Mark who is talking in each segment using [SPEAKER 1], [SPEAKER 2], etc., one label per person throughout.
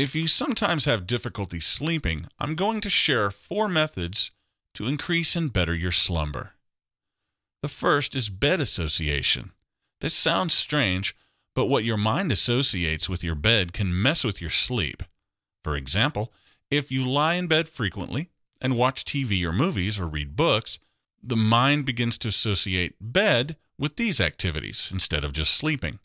[SPEAKER 1] If you sometimes have difficulty sleeping, I'm going to share 4 methods to increase and better your slumber. The first is bed association. This sounds strange, but what your mind associates with your bed can mess with your sleep. For example, if you lie in bed frequently and watch TV or movies or read books, the mind begins to associate bed with these activities instead of just sleeping.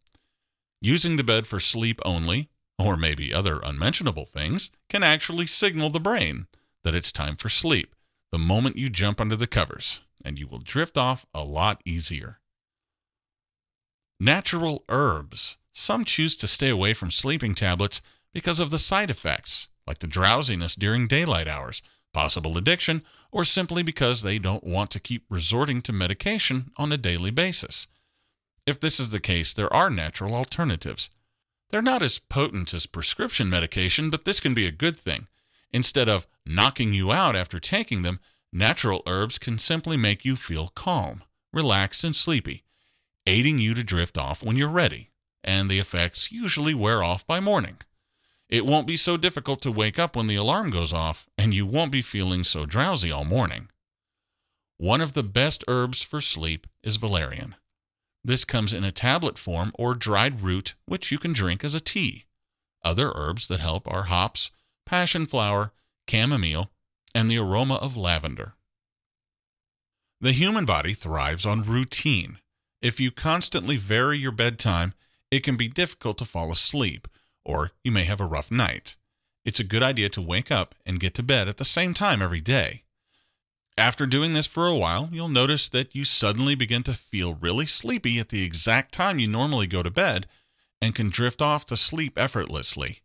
[SPEAKER 1] Using the bed for sleep only, or maybe other unmentionable things, can actually signal the brain that it's time for sleep the moment you jump under the covers, and you will drift off a lot easier. Natural herbs. Some choose to stay away from sleeping tablets because of the side effects, like the drowsiness during daylight hours, possible addiction, or simply because they don't want to keep resorting to medication on a daily basis. If this is the case, there are natural alternatives. They're not as potent as prescription medication, but this can be a good thing. Instead of knocking you out after taking them, natural herbs can simply make you feel calm, relaxed, and sleepy, aiding you to drift off when you're ready, and the effects usually wear off by morning. It won't be so difficult to wake up when the alarm goes off, and you won't be feeling so drowsy all morning. One of the best herbs for sleep is valerian. This comes in a tablet form or dried root, which you can drink as a tea. Other herbs that help are hops, passion flower, chamomile, and the aroma of lavender. The human body thrives on routine. If you constantly vary your bedtime, it can be difficult to fall asleep, or you may have a rough night. It's a good idea to wake up and get to bed at the same time every day. After doing this for a while, you'll notice that you suddenly begin to feel really sleepy at the exact time you normally go to bed and can drift off to sleep effortlessly.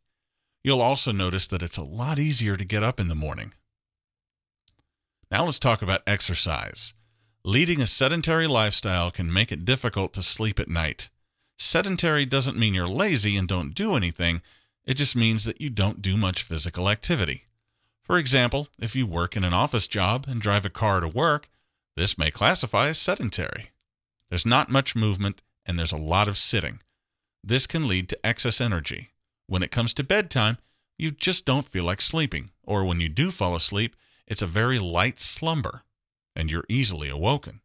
[SPEAKER 1] You'll also notice that it's a lot easier to get up in the morning. Now let's talk about exercise. Leading a sedentary lifestyle can make it difficult to sleep at night. Sedentary doesn't mean you're lazy and don't do anything. It just means that you don't do much physical activity. For example, if you work in an office job and drive a car to work, this may classify as sedentary. There's not much movement and there's a lot of sitting. This can lead to excess energy. When it comes to bedtime, you just don't feel like sleeping, or when you do fall asleep, it's a very light slumber, and you're easily awoken.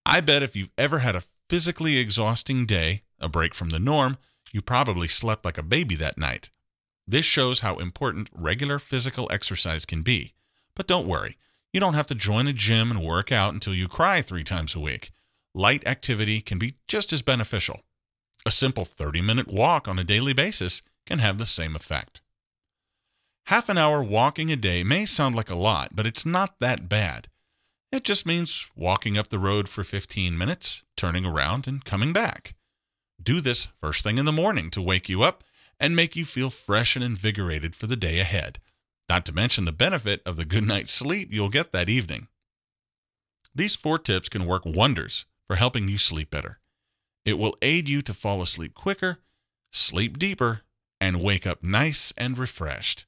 [SPEAKER 1] I bet if you've ever had a physically exhausting day, a break from the norm, you probably slept like a baby that night. This shows how important regular physical exercise can be. But don't worry, you don't have to join a gym and work out until you cry 3 times a week. Light activity can be just as beneficial. A simple 30-minute walk on a daily basis can have the same effect. Half an hour walking a day may sound like a lot, but it's not that bad. It just means walking up the road for 15 minutes, turning around, and coming back. Do this first thing in the morning to wake you up and make you feel fresh and invigorated for the day ahead, not to mention the benefit of the good night's sleep you'll get that evening. These 4 tips can work wonders for helping you sleep better. It will aid you to fall asleep quicker, sleep deeper, and wake up nice and refreshed.